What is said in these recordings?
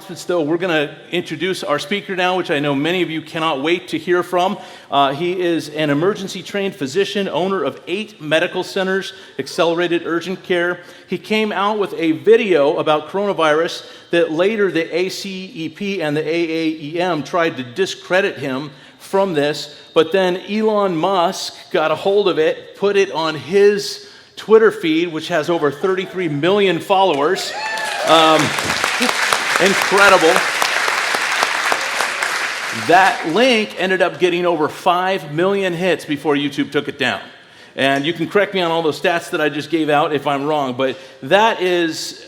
announcements, though, we're going to introduce our speaker now, which I know many of you cannot wait to hear from. He is an emergency-trained physician, owner of 8 medical centers, accelerated urgent care. He came out with a video about coronavirus that later the ACEP and the AAEM tried to discredit him from this, but then Elon Musk got a hold of it, put it on his Twitter feed, which has over 33 million followers. Incredible. That link ended up getting over 5 million hits before YouTube took it down. And you can correct me on all those stats that I just gave out if I'm wrong, but that is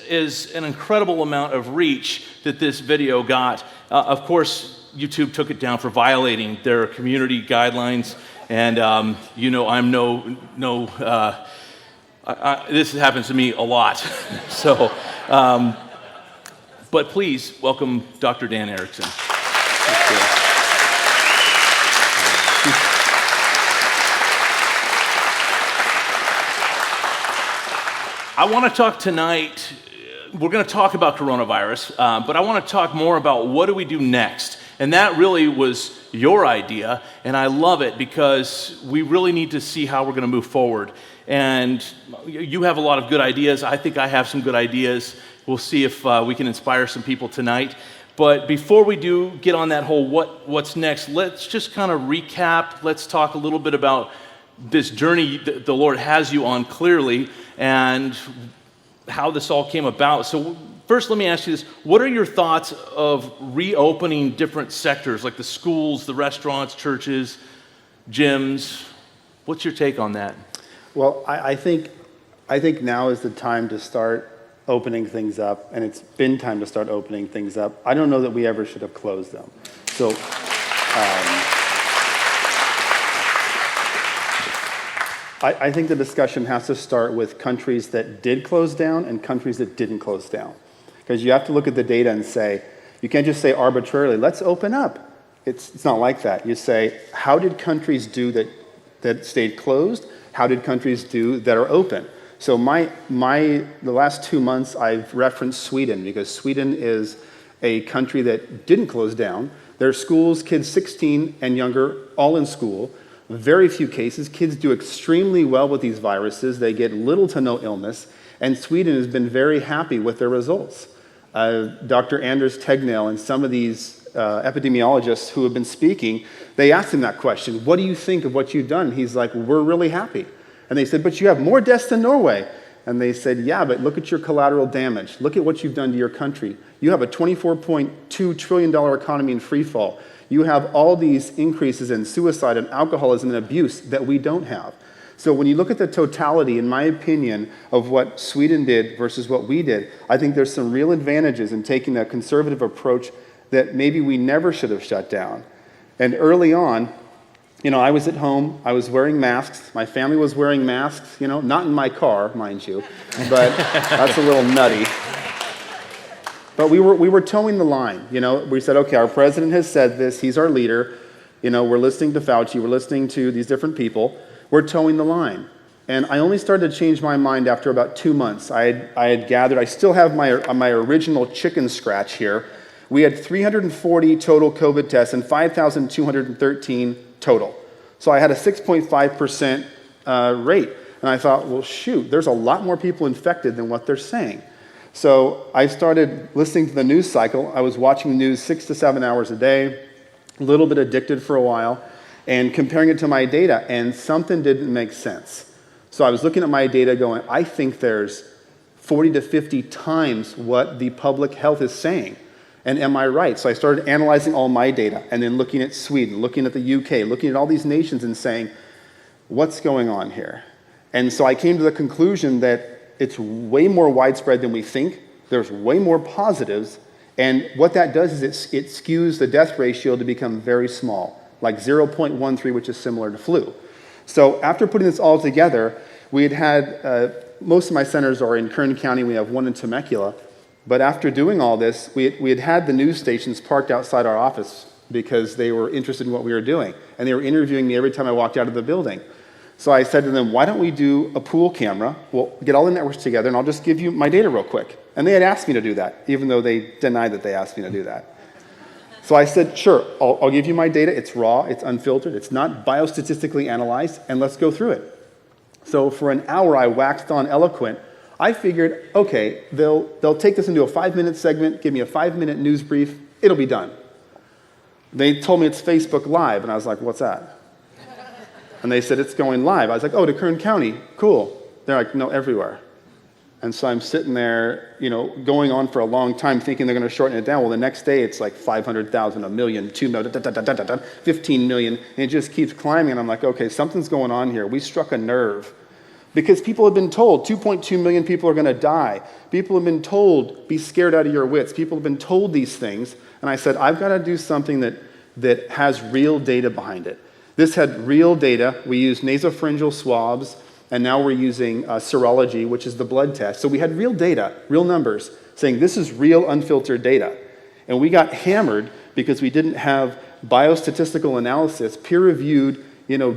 an incredible amount of reach that this video got. Of course, YouTube took it down for violating their community guidelines, and I'm this happens to me a lot. So, but please welcome Dr. Dan Erickson. I want to talk tonight, we're going to talk about coronavirus, but I want to talk more about what do we do next. And that really was your idea, and I love it because we really need to see how we're going to move forward. And you have a lot of good ideas. I think I have some good ideas. We'll see if we can inspire some people tonight. But before we do get on that whole what's next, let's just kind of recap. Let's talk a little bit about this journey that the Lord has you on clearly and how this all came about. So first, let me ask you this. What are your thoughts of reopening different sectors, like the schools, the restaurants, churches, gyms? What's your take on that? Well, I think now is the time to start opening things up, and it's been time to start opening things up. I don't know that we ever should have closed them. So I think the discussion has to start with countries that did close down and countries that didn't close down. Because you have to look at the data and say, you can't just say arbitrarily, let's open up. It's not like that. You say, how did countries do that stayed closed? How did countries do that are open? So the last 2 months I've referenced Sweden because Sweden is a country that didn't close down. Their schools, kids 16 and younger, all in school. Very few cases. Kids do extremely well with these viruses. They get little to no illness. And Sweden has been very happy with their results. Dr. Anders Tegnell and some of these epidemiologists who have been speaking, they asked him that question, what do you think of what you've done? He's like, we're really happy. And they said, but you have more deaths than Norway. And they said, yeah, but look at your collateral damage. Look at what you've done to your country. You have a $24.2 trillion economy in free fall. You have all these increases in suicide and alcoholism and abuse that we don't have. So when you look at the totality, in my opinion, of what Sweden did versus what we did, I think there's some real advantages in taking a conservative approach that maybe we never should have shut down. And early on, I was at home, I was wearing masks, my family was wearing masks, not in my car, mind you, but that's a little nutty. But we were towing the line, we said, okay, our president has said this, he's our leader, we're listening to Fauci, we're listening to these different people, we're towing the line. And I only started to change my mind after about 2 months. I had gathered, I still have my original chicken scratch here. We had 340 total COVID tests and 5,213 total. So I had a 6.5% rate. And I thought, well, shoot, there's a lot more people infected than what they're saying. So I started listening to the news cycle. I was watching the news 6 to 7 hours a day, a little bit addicted for a while, and comparing it to my data, and something didn't make sense. So I was looking at my data going, I think there's 40 to 50 times what the public health is saying. And am I right? So I started analyzing all my data and then looking at Sweden, looking at the UK, looking at all these nations and saying, what's going on here? And so I came to the conclusion that it's way more widespread than we think. There's way more positives. And what that does is it skews the death ratio to become very small, like 0.13, which is similar to flu. So after putting this all together, we had most of my centers are in Kern County. We have one in Temecula. But after doing all this, we had the news stations parked outside our office because they were interested in what we were doing. And they were interviewing me every time I walked out of the building. So I said to them, why don't we do a pool camera? We'll get all the networks together, and I'll just give you my data real quick. And they had asked me to do that, even though they denied that they asked me to do that. So I said, sure, I'll give you my data. It's raw, it's unfiltered, it's not biostatistically analyzed, and let's go through it. So for an hour, I waxed on eloquent. I figured, okay, they'll take this into a 5-minute segment, give me a 5-minute news brief, it'll be done. They told me it's Facebook Live, and I was like, what's that? And they said, it's going live. I was like, oh, to Kern County, cool. They're like, no, everywhere. And so I'm sitting there, going on for a long time thinking they're going to shorten it down. Well, the next day it's like 500,000, a million, 2 million, 15 million, and it just keeps climbing. And I'm like, okay, something's going on here. We struck a nerve. Because people have been told 2.2 million people are going to die. People have been told, be scared out of your wits. People have been told these things. And I said, I've got to do something that has real data behind it. This had real data. We used nasopharyngeal swabs, and now we're using serology, which is the blood test. So we had real data, real numbers, saying this is real unfiltered data. And we got hammered because we didn't have biostatistical analysis, peer-reviewed,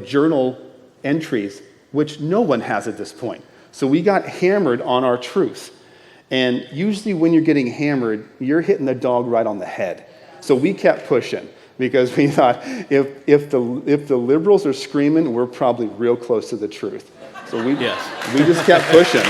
journal entries, which no one has at this point. So we got hammered on our truth. And usually when you're getting hammered, you're hitting the dog right on the head. So we kept pushing. Because we thought, if the liberals are screaming, we're probably real close to the truth. So we just kept pushing.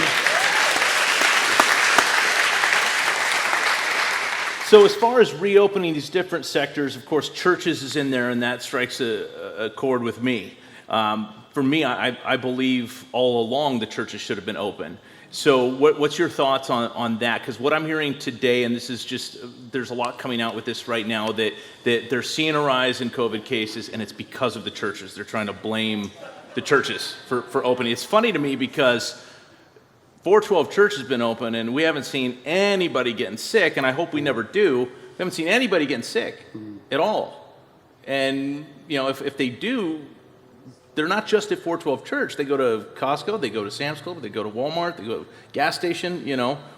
So as far as reopening these different sectors, of course, churches is in there, and that strikes a chord with me. For me, I believe all along the churches should have been open. So what's your thoughts on that? Because what I'm hearing today, and this is just, there's a lot coming out with this right now, that they're seeing a rise in COVID cases, and it's because of the churches. They're trying to blame the churches for opening. It's funny to me because 412 Church has been open, and we haven't seen anybody getting sick, and I hope we never do. We haven't seen anybody getting sick at all. And, if they do, they're not just at 412 Church. They go to Costco, they go to Sam's Club, they go to Walmart, they go to gas station,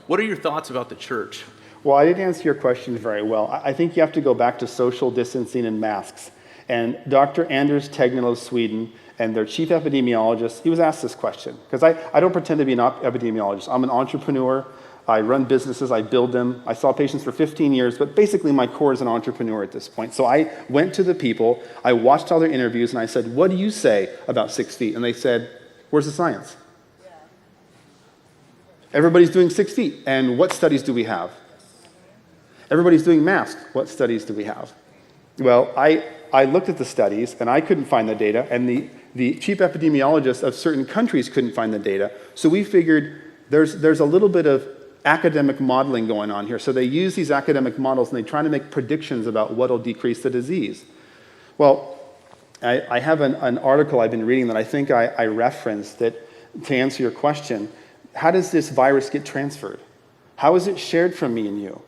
What are your thoughts about the church? Well, I didn't answer your question very well. I think you have to go back to social distancing and masks. And Dr. Anders Tegnell of Sweden and their chief epidemiologist, he was asked this question. Because I don't pretend to be an epidemiologist. I'm an entrepreneur. I run businesses, I build them. I saw patients for 15 years, but basically my core is an entrepreneur at this point. So I went to the people, I watched all their interviews, and I said, what do you say about 6 feet? And they said, where's the science? Yeah. Everybody's doing 6 feet, and what studies do we have? Everybody's doing masks, what studies do we have? Well, I looked at the studies, and I couldn't find the data, and the chief epidemiologist of certain countries couldn't find the data, so we figured there's a little bit of academic modeling going on here. So they use these academic models and they try to make predictions about what will decrease the disease. Well, I have an article I've been reading that I think I referenced that to answer your question. How does this virus get transferred? How is it shared from me and you?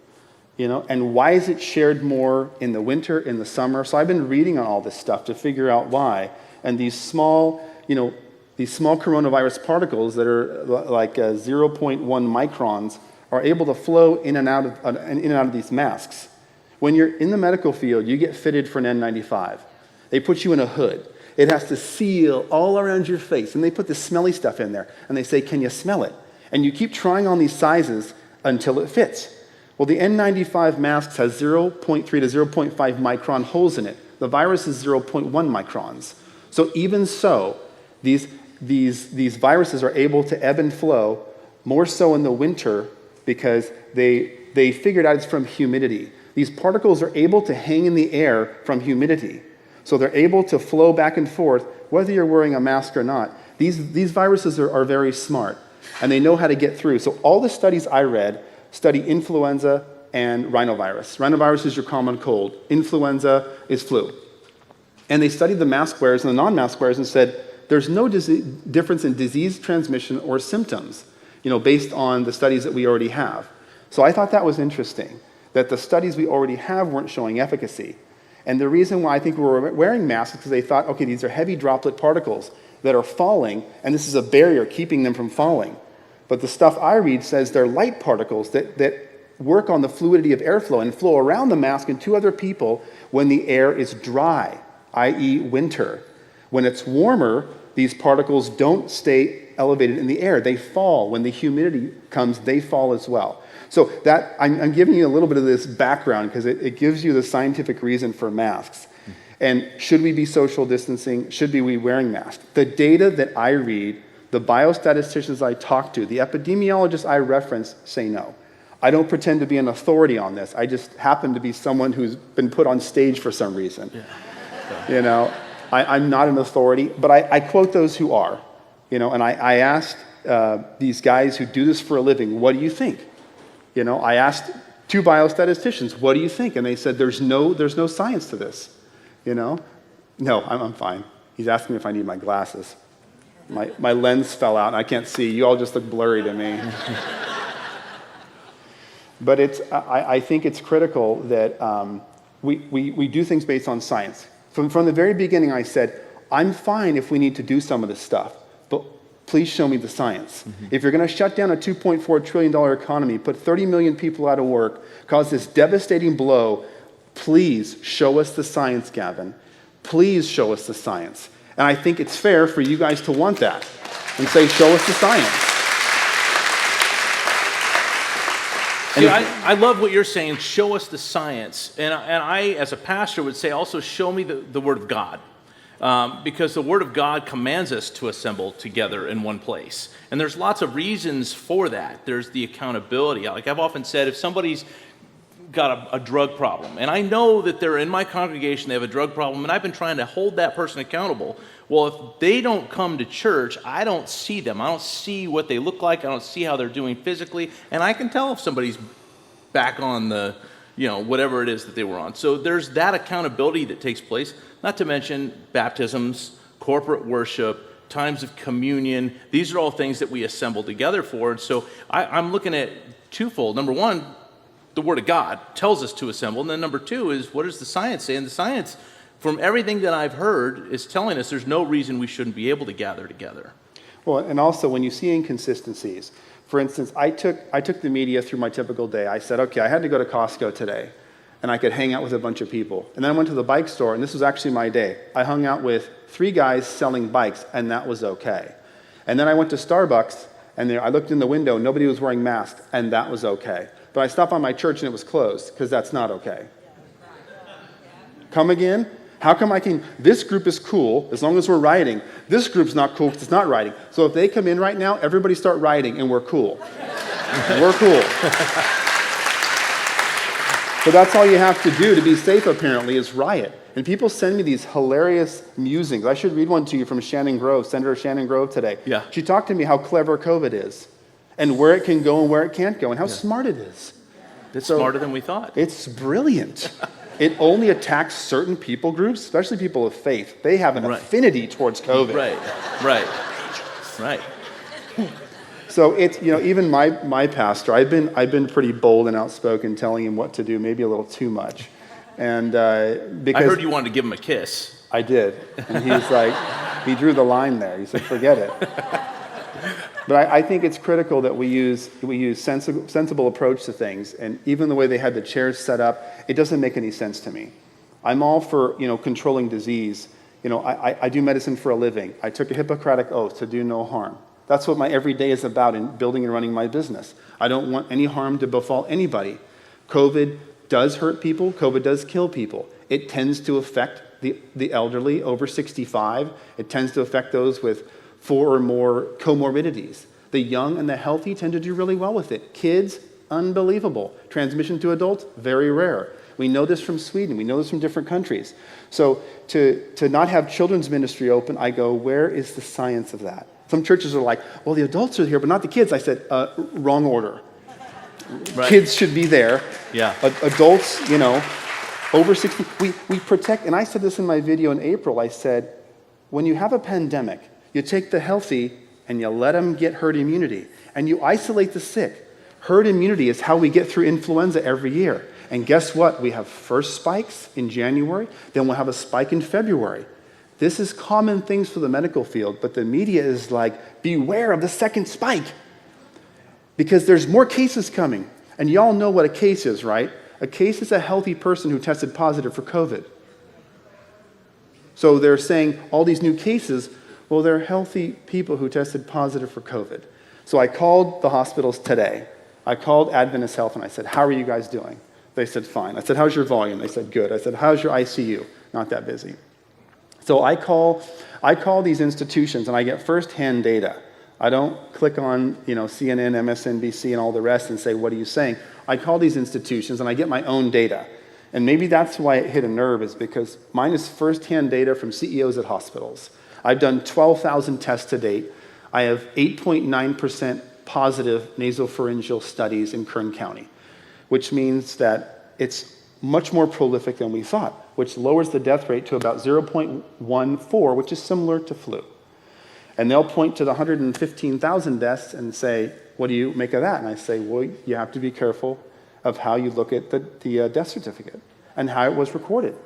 And why is it shared more in the winter, in the summer? So I've been reading on all this stuff to figure out why. And these small coronavirus particles that are like 0.1 microns are able to flow in and out of these masks. When you're in the medical field, you get fitted for an N95. They put you in a hood. It has to seal all around your face, and they put this smelly stuff in there, and they say, can you smell it? And you keep trying on these sizes until it fits. Well, the N95 masks has 0.3 to 0.5 micron holes in it. The virus is 0.1 microns. So even so, these viruses are able to ebb and flow, more so in the winter because they figured out it's from humidity. These particles are able to hang in the air from humidity. So they're able to flow back and forth whether you're wearing a mask or not. These viruses are very smart, and they know how to get through. So all the studies I read study influenza and rhinovirus. Rhinovirus is your common cold. Influenza is flu. And they studied the mask wearers and the non-mask wearers and said, there's no difference in disease transmission or symptoms, based on the studies that we already have. So I thought that was interesting, that the studies we already have weren't showing efficacy. And the reason why I think we were wearing masks is because they thought, okay, these are heavy droplet particles that are falling, and this is a barrier keeping them from falling. But the stuff I read says they're light particles that work on the fluidity of airflow and flow around the mask and to other people when the air is dry, i.e. winter. When it's warmer, these particles don't stay elevated in the air. They fall. When the humidity comes, they fall as well. So that I'm giving you a little bit of this background because it gives you the scientific reason for masks. And should we be social distancing? Should we be wearing masks? The data that I read, the biostatisticians I talk to, the epidemiologists I reference say no. I don't pretend to be an authority on this. I just happen to be someone who's been put on stage for some reason. Yeah. I'm not an authority, but I quote those who are. And I asked these guys who do this for a living, what do you think? I asked 2 biostatisticians, what do you think? And they said, there's no science to this. No, I'm fine. He's asking me if I need my glasses. My lens fell out and I can't see. You all just look blurry to me. But I think it's critical that we do things based on science. From the very beginning, I said, I'm fine if we need to do some of this stuff, but please show me the science. If you're going to shut down a $2.4 trillion economy, put 30 million people out of work, cause this devastating blow, please show us the science, Gavin. Please show us the science. And I think it's fair for you guys to want that and say, show us the science. See, I love what you're saying, show us the science. And I, as a pastor, would say also show me the Word of God. Because the Word of God commands us to assemble together in one place. And there's lots of reasons for that. There's the accountability. Like I've often said, if somebody's got a drug problem, and I know that they're in my congregation, they have a drug problem, and I've been trying to hold that person accountable. Well, if they don't come to church, I don't see them. I don't see what they look like. I don't see how they're doing physically. And I can tell if somebody's back on the, whatever it is that they were on. So there's that accountability that takes place, not to mention baptisms, corporate worship, times of communion. These are all things that we assemble together for. And so I'm looking at twofold. Number one, the Word of God tells us to assemble. And then number 2 is, what does the science say? And the science, from everything that I've heard, is telling us there's no reason we shouldn't be able to gather together. Well, and also when you see inconsistencies, for instance, I took the media through my typical day. I said, okay, I had to go to Costco today, and I could hang out with a bunch of people. And then I went to the bike store, and this was actually my day. I hung out with 3 guys selling bikes, and that was okay. And then I went to Starbucks, and I looked in the window, nobody was wearing masks, and that was okay. But I stopped by my church, and it was closed, because that's not okay. Come again? How come this group is cool as long as we're rioting. This group's not cool because it's not rioting. So if they come in right now, everybody start rioting and we're cool. We're cool. So that's all you have to do to be safe, apparently, is riot. And people send me these hilarious musings. I should read one to you from Shannon Grove, Senator Shannon Grove today. Yeah. She talked to me how clever COVID is and where it can go and where it can't go and how smart it is. It's smarter than we thought. It's brilliant. It only attacks certain people groups, especially people of faith. They have an affinity towards COVID. Right. So it's, even my pastor, I've been pretty bold and outspoken telling him what to do, maybe a little too much. And because I heard you wanted to give him a kiss. I did. And he's like, he drew the line there. He said, forget it. But I think it's critical that we use sensible approach to things. And even the way they had the chairs set up, it doesn't make any sense to me. I'm all for, controlling disease. I do medicine for a living. I took a Hippocratic oath to do no harm. That's what my everyday is about in building and running my business. I don't want any harm to befall anybody. COVID does hurt people. COVID does kill people. It tends to affect the elderly over 65. It tends to affect those with 4 or more comorbidities. The young and the healthy tend to do really well with it. Kids, unbelievable. Transmission to adults, very rare. We know this from Sweden. We know this from different countries. So to not have children's ministry open, I go, where is the science of that? Some churches are like, well, the adults are here, but not the kids. I said, wrong order. Right. Kids should be there. Yeah. Adults, over 60. We protect, and I said this in my video in April. I said, when you have a pandemic, you take the healthy and you let them get herd immunity, and you isolate the sick. Herd immunity is how we get through influenza every year. And guess what? We have first spikes in January, then we'll have a spike in February. This is common things for the medical field, but the media is like, beware of the second spike, because there's more cases coming. And y'all know what a case is, right? A case is a healthy person who tested positive for COVID. So they're saying all these new cases, well, they're healthy people who tested positive for COVID. So I called the hospitals today. I called Adventist Health and I said, how are you guys doing? They said, fine. I said, how's your volume? They said, good. I said, how's your ICU? Not that busy. So I call these institutions and I get firsthand data. I don't click on CNN, MSNBC, and all the rest and say, what are you saying? I call these institutions and I get my own data. And maybe that's why it hit a nerve, is because mine is firsthand data from CEOs at hospitals. I've done 12,000 tests to date. I have 8.9% positive nasopharyngeal studies in Kern County, which means that it's much more prolific than we thought, which lowers the death rate to about 0.14, which is similar to flu. And they'll point to the 115,000 deaths and say, what do you make of that? And I say, well, you have to be careful of how you look at the death certificate and how it was recorded.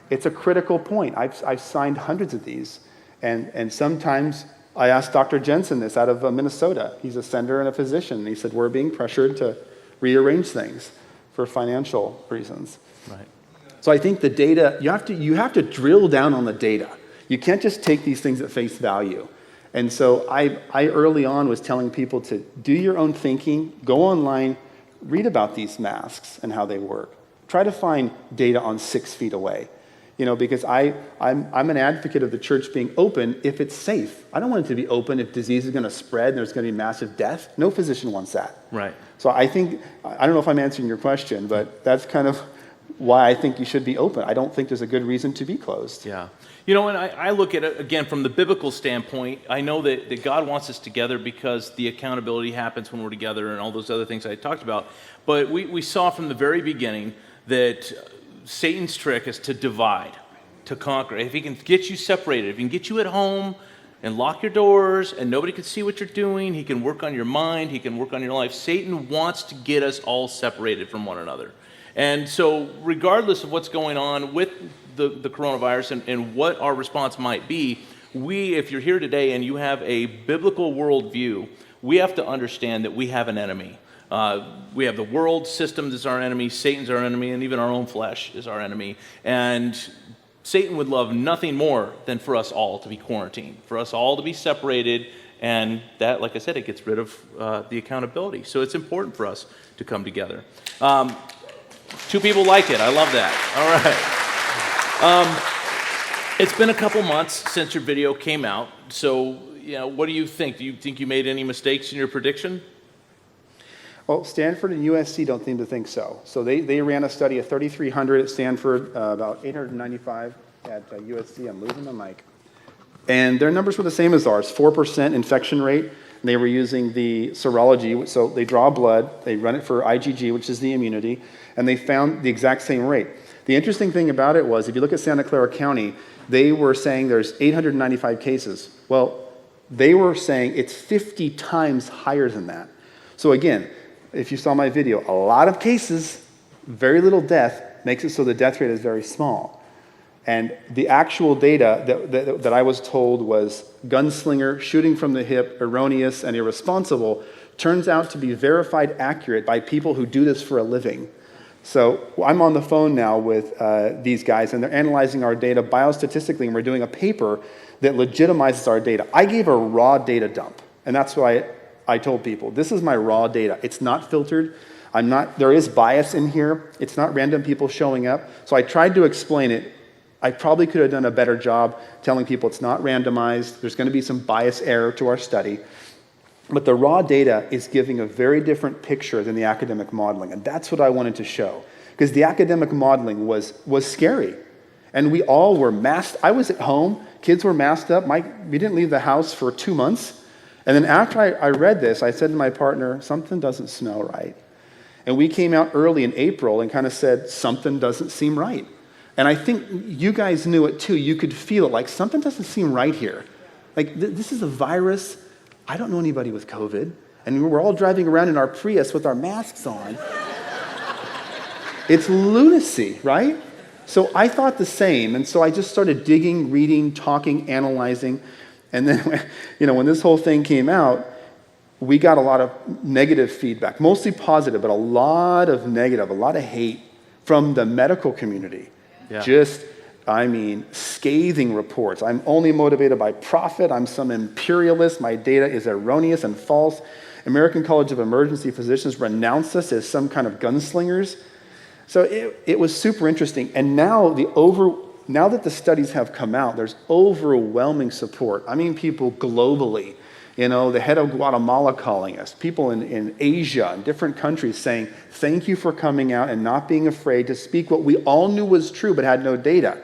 It's a critical point. I've signed hundreds of these. And sometimes I asked Dr. Jensen this out of Minnesota. He's a senator and a physician. And he said, we're being pressured to rearrange things for financial reasons. Right. So I think the data, you have to drill down on the data. You can't just take these things at face value. And so I early on was telling people to do your own thinking, go online, read about these masks and how they work. Try to find data on 6 feet away. Because I'm an advocate of the church being open if it's safe. I don't want it to be open if disease is going to spread and there's going to be massive death. No physician wants that. Right. So I don't know if I'm answering your question, but that's kind of why I think you should be open. I don't think there's a good reason to be closed. Yeah. And I look at it, again, from the biblical standpoint. I know that God wants us together because the accountability happens when we're together and all those other things I talked about. But we saw from the very beginning that Satan's trick is to divide, to conquer. If he can get you separated, if he can get you at home and lock your doors and nobody can see what you're doing, he can work on your mind, he can work on your life. Satan wants to get us all separated from one another. And so regardless of what's going on with the coronavirus and what our response might be, if you're here today and you have a biblical worldview, we have to understand that we have an enemy. We have the world system as our enemy, Satan's our enemy, and even our own flesh is our enemy. And Satan would love nothing more than for us all to be quarantined, for us all to be separated, and that, like I said, it gets rid of the accountability. So it's important for us to come together. 2 people like it. I love that. All right. It's been a couple months since your video came out. So, what do you think? Do you think you made any mistakes in your prediction? Well, Stanford and USC don't seem to think so. So they ran a study of 3,300 at Stanford, about 895 at USC. I'm losing my mic. And their numbers were the same as ours, 4% infection rate. And they were using the serology. So they draw blood, they run it for IgG, which is the immunity, and they found the exact same rate. The interesting thing about it was, if you look at Santa Clara County, they were saying there's 895 cases. Well, they were saying it's 50 times higher than that. So again, if you saw my video, a lot of cases, very little death, makes it so the death rate is very small. And the actual data that I was told was gunslinger, shooting from the hip, erroneous, and irresponsible, turns out to be verified accurate by people who do this for a living. So I'm on the phone now with these guys, and they're analyzing our data biostatistically, and we're doing a paper that legitimizes our data. I gave a raw data dump, and that's why I told people, this is my raw data. It's not filtered. There is bias in here. It's not random people showing up. So I tried to explain it. I probably could have done a better job telling people it's not randomized. There's going to be some bias error to our study. But the raw data is giving a very different picture than the academic modeling. And that's what I wanted to show. Because the academic modeling was scary. And we all were masked. I was at home. Kids were masked up. We didn't leave the house for 2 months. And then after I read this, I said to my partner, something doesn't smell right. And we came out early in April and kind of said, something doesn't seem right. And I think you guys knew it too. You could feel it, like something doesn't seem right here. Like this is a virus. I don't know anybody with COVID. And we're all driving around in our Prius with our masks on. It's lunacy, right? So I thought the same. And so I just started digging, reading, talking, analyzing. And then, when this whole thing came out, we got a lot of negative feedback, mostly positive, but a lot of negative, a lot of hate from the medical community. Yeah. Just I mean, scathing reports. I'm only motivated by profit. I'm some imperialist. My data is erroneous and false. American College of Emergency Physicians renounced us as some kind of gunslingers. So it was super interesting. And now that the studies have come out, there's overwhelming support. I mean, people globally, the head of Guatemala calling us, people in Asia and different countries saying, thank you for coming out and not being afraid to speak what we all knew was true but had no data.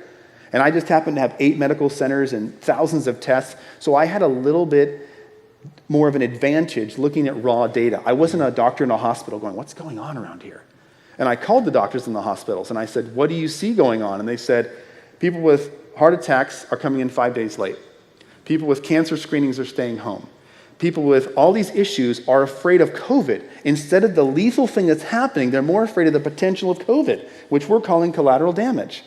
And I just happened to have 8 medical centers and thousands of tests, so I had a little bit more of an advantage looking at raw data. I wasn't a doctor in a hospital going, what's going on around here? And I called the doctors in the hospitals and I said, what do you see going on? And they said, people with heart attacks are coming in 5 days late. People with cancer screenings are staying home. People with all these issues are afraid of COVID. Instead of the lethal thing that's happening, they're more afraid of the potential of COVID, which we're calling collateral damage.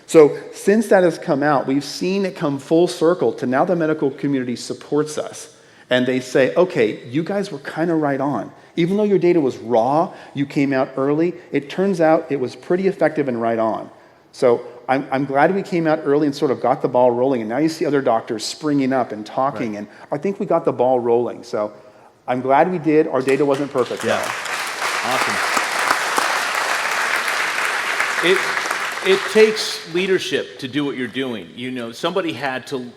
So since that has come out, we've seen it come full circle to now the medical community supports us. And they say, okay, you guys were kind of right on. Even though your data was raw, you came out early, it turns out it was pretty effective and right on. So I'm glad we came out early and sort of got the ball rolling. And now you see other doctors springing up and talking. Right. And I think we got the ball rolling. So I'm glad we did. Our data wasn't perfect. Yeah. Awesome. It takes leadership to do what you're doing. Somebody had to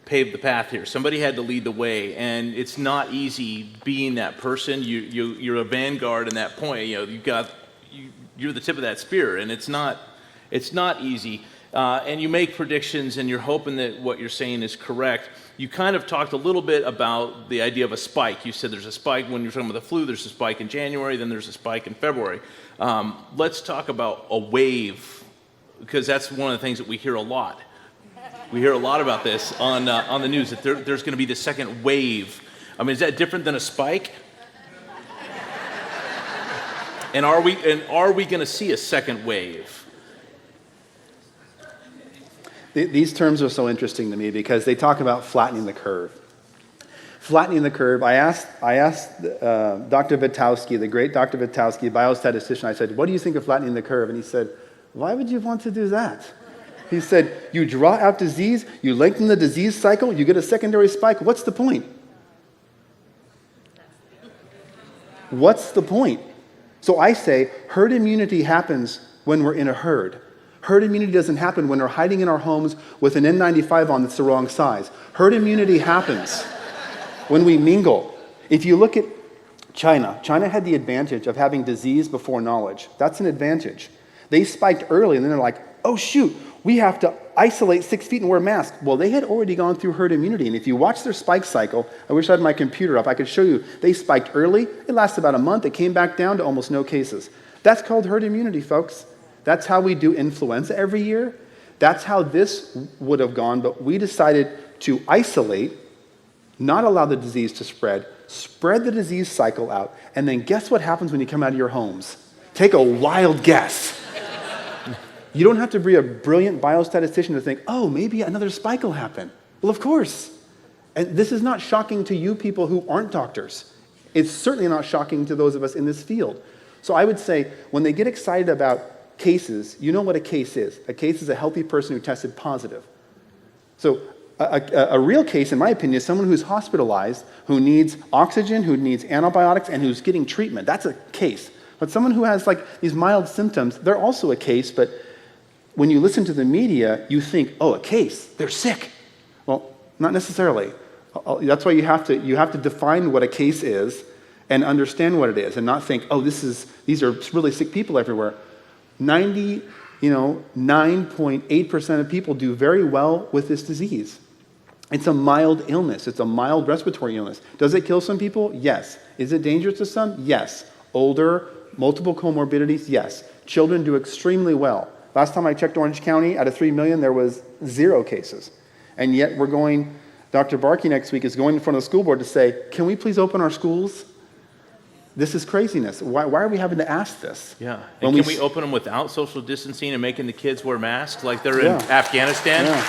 pave the path here. Somebody had to lead the way, and it's not easy being that person. You're a vanguard in that point. You're the tip of that spear, and it's not easy. And you make predictions, and you're hoping that what you're saying is correct. You kind of talked a little bit about the idea of a spike. You said there's a spike when you're talking about the flu. There's a spike in January. Then there's a spike in February. Let's talk about a wave, because that's one of the things that we hear a lot. We hear a lot about this on the news, that there's going to be the second wave. I mean, is that different than a spike? And are we going to see a second wave? These terms are so interesting to me because they talk about flattening the curve. Flattening the curve. I asked Dr. Vitowski, the great Dr. Vitowski, biostatistician. I said, "What do you think of flattening the curve?" And he said, "Why would you want to do that?" He said, you draw out disease, you lengthen the disease cycle, you get a secondary spike. What's the point? What's the point? So I say herd immunity happens when we're in a herd. Herd immunity doesn't happen when we're hiding in our homes with an N95 on that's the wrong size. Herd immunity happens when we mingle. If you look at China had the advantage of having disease before knowledge. That's an advantage. They spiked early and then they're like, oh shoot, we have to isolate 6 feet and wear masks. Well, they had already gone through herd immunity. And if you watch their spike cycle, I wish I had my computer up, I could show you, they spiked early, it lasted about a month, it came back down to almost no cases. That's called herd immunity, folks. That's how we do influenza every year. That's how this would have gone, but we decided to isolate, not allow the disease to spread the disease cycle out, and then guess what happens when you come out of your homes? Take a wild guess. You don't have to be a brilliant biostatistician to think, oh, maybe another spike will happen. Well, of course. And this is not shocking to you people who aren't doctors. It's certainly not shocking to those of us in this field. So I would say, when they get excited about cases, you know what a case is. A case is a healthy person who tested positive. So a real case, in my opinion, is someone who's hospitalized, who needs oxygen, who needs antibiotics, and who's getting treatment. That's a case. But someone who has these mild symptoms, they're also a case, but when you listen to the media, you think, oh, a case, they're sick. Well, not necessarily. That's why you have to define what a case is and understand what it is, and not think, oh, these are really sick people everywhere. 9.8% of people do very well with this disease. It's a mild illness. It's a mild respiratory illness. Does it kill some people? Yes. Is it dangerous to some? Yes. Older, multiple comorbidities? Yes. Children do extremely well. Last time I checked Orange County, out of 3 million, there was 0 cases. And yet Dr. Barkey next week is going in front of the school board to say, can we please open our schools? This is craziness. Why are we having to ask this? Yeah. And can we open them without social distancing and making the kids wear masks like they're in Afghanistan? Yeah.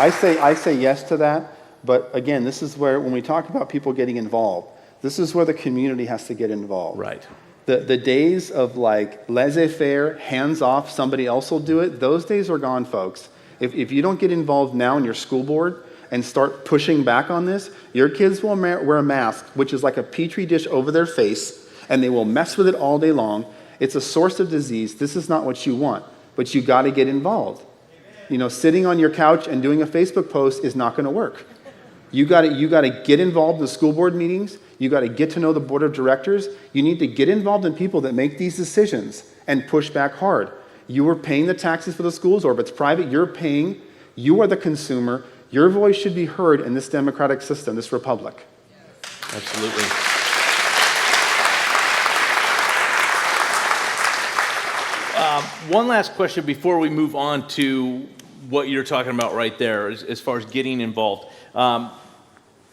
I say yes to that. But again, this is where, when we talk about people getting involved, this is where the community has to get involved. Right. The days of like laissez-faire, hands off, somebody else will do it, those days are gone, folks. If you don't get involved now in your school board and start pushing back on this, your kids will wear a mask, which is like a petri dish over their face, and they will mess with it all day long. It's a source of disease. This is not what you want, but you got to get involved. Sitting on your couch and doing a Facebook post is not going to work. You got to get involved in the school board meetings. You got to get to know the board of directors. You need to get involved in people that make these decisions and push back hard. You are paying the taxes for the schools, or if it's private, you're paying. You are the consumer. Your voice should be heard in this democratic system, this republic. Absolutely. One last question before we move on to what you're talking about right there, as far as getting involved.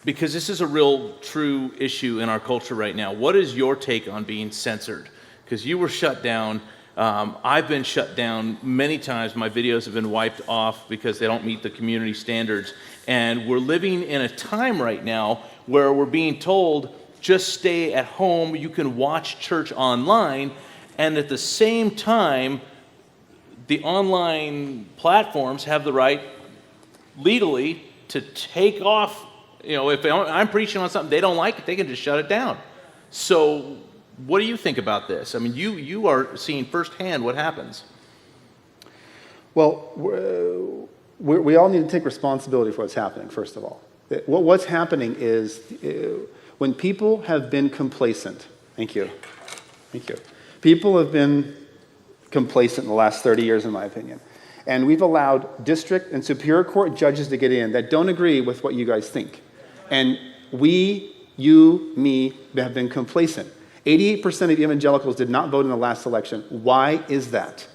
Because this is a real, true issue in our culture right now. What is your take on being censored? Because you were shut down. I've been shut down many times. My videos have been wiped off because they don't meet the community standards. And we're living in a time right now where we're being told, just stay at home. You can watch church online. And at the same time, the online platforms have the right legally to take off. If I'm preaching on something they don't like, they can just shut it down. So what do you think about this? I mean, you are seeing firsthand what happens. Well, we all need to take responsibility for what's happening, first of all. What's happening is when people have been complacent, thank you. People have been complacent in the last 30 years, in my opinion. And we've allowed district and superior court judges to get in that don't agree with what you guys think. And me, have been complacent. 88% of evangelicals did not vote in the last election. Why is that?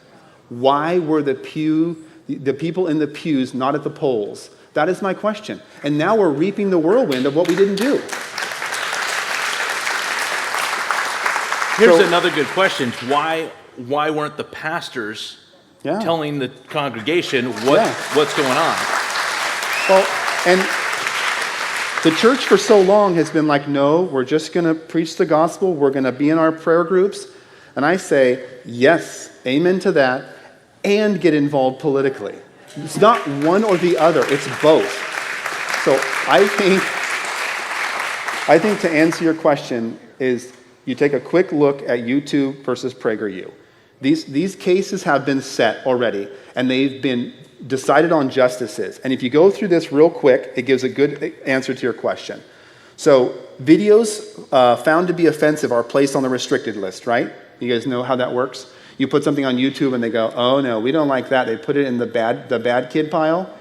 Why were the people in the pews not at the polls? That is my question. And now we're reaping the whirlwind of what we didn't do. Here's another good question. Why weren't the pastors telling the congregation what's going on? Well, and the church for so long has been like, no, we're just going to preach the gospel. We're going to be in our prayer groups. And I say, yes, amen to that, and get involved politically. It's not one or the other. It's both. So I think to answer your question is you take a quick look at YouTube versus PragerU. These cases have been set already, and they've been decided on justices. And if you go through this real quick, it gives a good answer to your question. So videos found to be offensive are placed on the restricted list, right? You guys know how that works? You put something on YouTube and they go, oh no, we don't like that. They put it in the bad kid pile.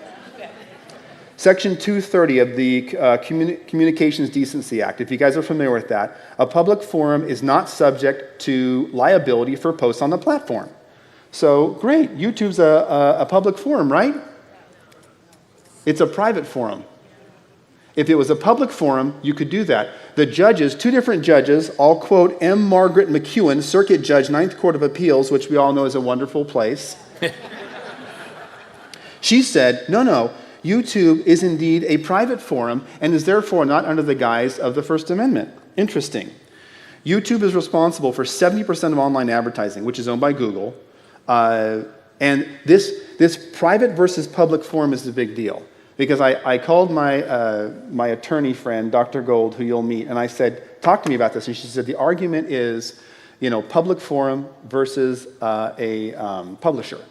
Section 230 of the Communications Decency Act, if you guys are familiar with that, a public forum is not subject to liability for posts on the platform. So great, YouTube's a public forum, right? It's a private forum. If it was a public forum, you could do that. The judges, two different judges, I'll quote M. Margaret McEwen, Circuit Judge, Ninth Court of Appeals, which we all know is a wonderful place. She said, no, YouTube is indeed a private forum and is therefore not under the guise of the First Amendment. Interesting. YouTube is responsible for 70% of online advertising, which is owned by Google. And this private versus public forum is a big deal. Because I called my attorney friend, Dr. Gold, who you'll meet, and I said, talk to me about this. And she said, the argument is, public forum versus a publisher.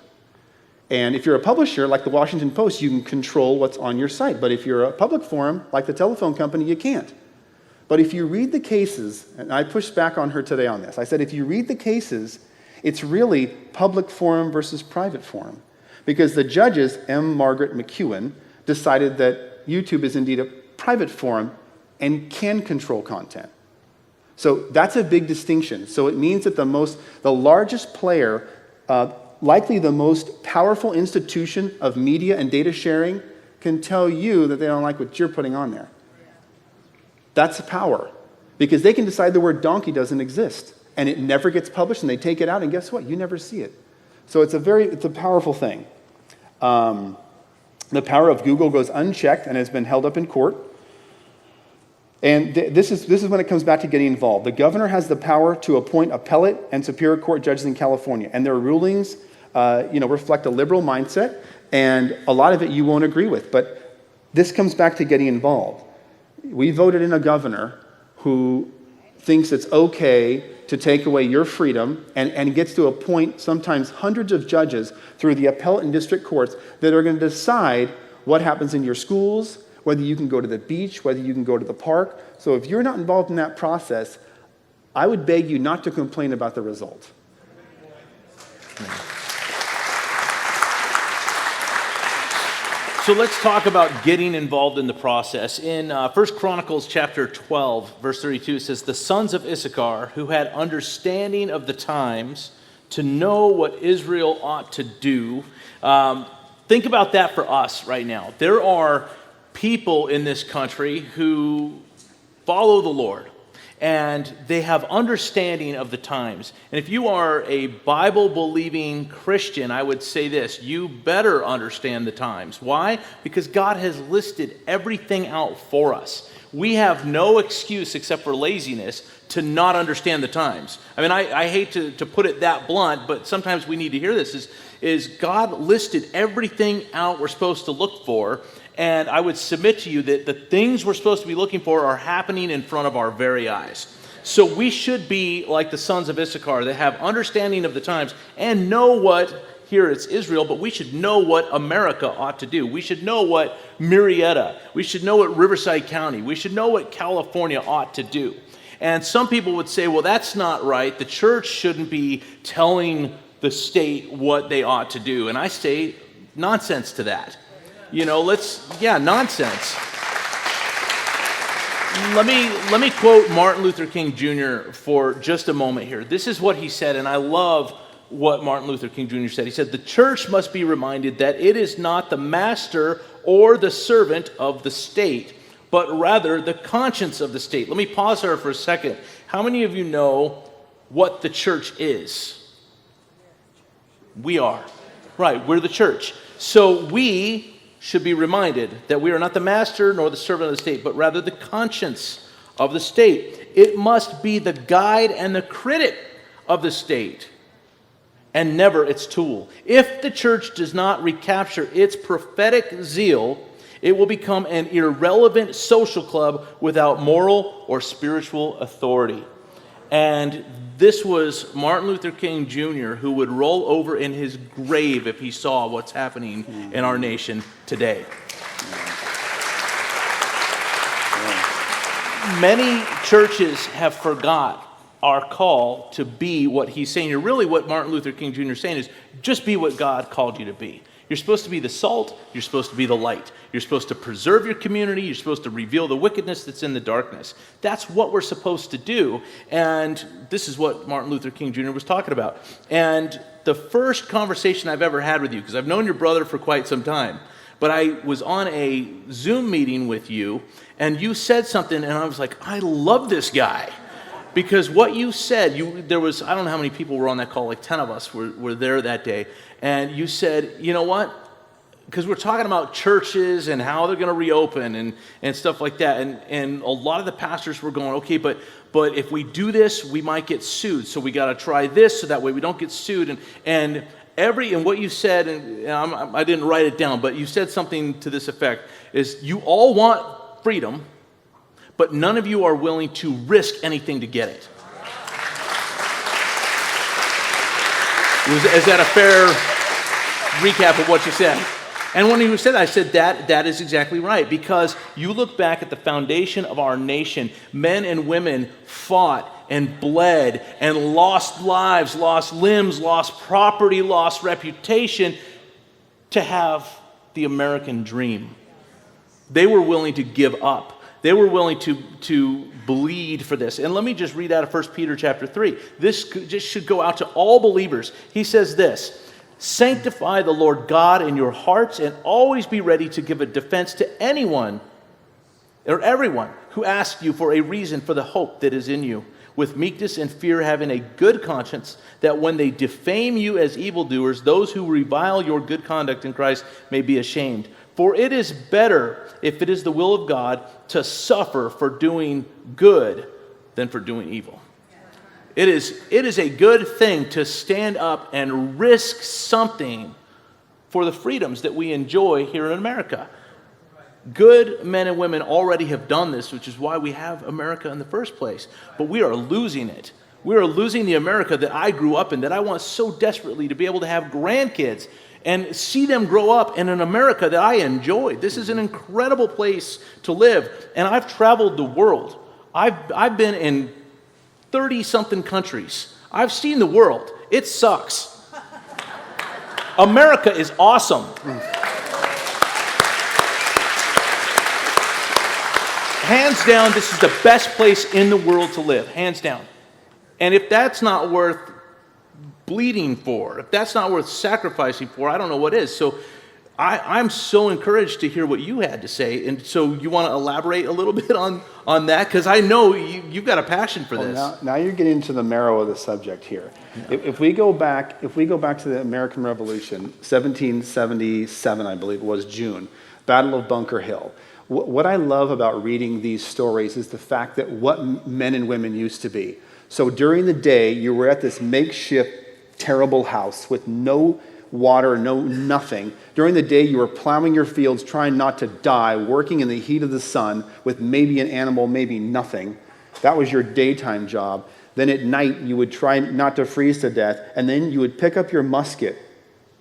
And if you're a publisher, like the Washington Post, you can control what's on your site. But if you're a public forum, like the telephone company, you can't. But if you read the cases, and I pushed back on her today on this, I said, if you read the cases, it's really public forum versus private forum. Because the judges, M. Margaret McEwen, decided that YouTube is indeed a private forum and can control content. So that's a big distinction. So it means that the largest player, likely the most powerful institution of media and data sharing, can tell you that they don't like what you're putting on there. That's power. Because they can decide the word donkey doesn't exist. And it never gets published, and they take it out, and guess what? You never see it. So it's a powerful thing. The power of Google goes unchecked and has been held up in court. And this is when it comes back to getting involved. The governor has the power to appoint appellate and superior court judges in California, and their rulings, reflect a liberal mindset, and a lot of it you won't agree with. But this comes back to getting involved. We voted in a governor who thinks it's okay to take away your freedom and gets to appoint sometimes hundreds of judges through the appellate and district courts that are going to decide what happens in your schools, whether you can go to the beach, whether you can go to the park. So if you're not involved in that process, I would beg you not to complain about the result. So let's talk about getting involved in the process. In 1 Chronicles chapter 12, verse 32, it says, "The sons of Issachar, who had understanding of the times to know what Israel ought to do." Think about that for us right now. There are people in this country who follow the Lord, and they have understanding of the times. And if you are a Bible-believing Christian, I would say this: you better understand the times. Why? Because God has listed everything out for us. We have no excuse except for laziness to not understand the times. I mean, I hate to put it that blunt, but sometimes we need to hear this, is God listed everything out we're supposed to look for. And I would submit to you that the things we're supposed to be looking for are happening in front of our very eyes. So we should be like the sons of Issachar that have understanding of the times and know what, here it's Israel, but we should know what America ought to do. We should know what Marietta, we should know what Riverside County, we should know what California ought to do. And some people would say, well, that's not right. The church shouldn't be telling the state what they ought to do. And I say nonsense to that. Nonsense. Let me quote Martin Luther King Jr. for just a moment here. This is what he said, and I love what Martin Luther King Jr. said. He said, "The church must be reminded that it is not the master or the servant of the state, but rather the conscience of the state." Let me pause there for a second. How many of you know what the church is? We are. Right, we're the church. So we should be reminded that we are not the master nor the servant of the state, but rather the conscience of the state. It must be the guide and the critic of the state, and never its tool. If the church does not recapture its prophetic zeal, it will become an irrelevant social club without moral or spiritual authority. And this was Martin Luther King Jr., who would roll over in his grave if he saw what's happening in our nation today. Many churches have forgot our call to be what he's saying here. Really what Martin Luther King Jr. is saying is just be what God called you to be. You're supposed to be the salt. You're supposed to be the light. You're supposed to preserve your community. You're supposed to reveal the wickedness that's in the darkness. That's what we're supposed to do. And this is what Martin Luther King Jr. was talking about. And the first conversation I've ever had with you, because I've known your brother for quite some time, but I was on a Zoom meeting with you, and you said something, and I was like, I love this guy. Because what you said, there was, I don't know how many people were on that call, like 10 of us were there that day. And you said, you know what? Because we're talking about churches and how they're going to reopen and stuff like that. And a lot of the pastors were going, okay, but if we do this, we might get sued. So we got to try this so that way we don't get sued. And what you said, and I didn't write it down, but you said something to this effect, is you all want freedom, but none of you are willing to risk anything to get it. Is that a fair recap of what you said? And when you said that, I said that is exactly right, because you look back at the foundation of our nation, men and women fought and bled and lost lives, lost limbs, lost property, lost reputation to have the American dream. They were willing to give up. They were willing to bleed for this. And let me just read out of 1 Peter chapter 3. This just should go out to all believers. He says this: "Sanctify the Lord God in your hearts, and always be ready to give a defense to anyone or everyone who asks you for a reason for the hope that is in you, with meekness and fear, having a good conscience, that when they defame you as evildoers, those who revile your good conduct in Christ may be ashamed. For it is better, if it is the will of God, to suffer for doing good than for doing evil. It is a good thing to stand up and risk something for the freedoms that we enjoy here in America. Good men and women already have done this, which is why we have America in the first place. But we are losing it. We are losing the America that I grew up in, that I want so desperately to be able to have grandkids and see them grow up in an America that I enjoy. This is an incredible place to live. And I've traveled the world. I've been in 30-something countries. I've seen the world. It sucks. America is awesome. Hands down, this is the best place in the world to live. Hands down. And if that's not worth bleeding for, if that's not worth sacrificing for, I don't know what is. So I'm so encouraged to hear what you had to say. And so you want to elaborate a little bit on that? Because I know you've got a passion for this. Now you're getting into the marrow of the subject here. Yeah. If we go back to the American Revolution, 1777, I believe it was, June, Battle of Bunker Hill. What I love about reading these stories is the fact that what men and women used to be. So during the day, you were at this makeshift, terrible house with no water, no nothing. During the day, you were plowing your fields, trying not to die, working in the heat of the sun with maybe an animal, maybe nothing. That was your daytime job. Then at night, you would try not to freeze to death, and then you would pick up your musket,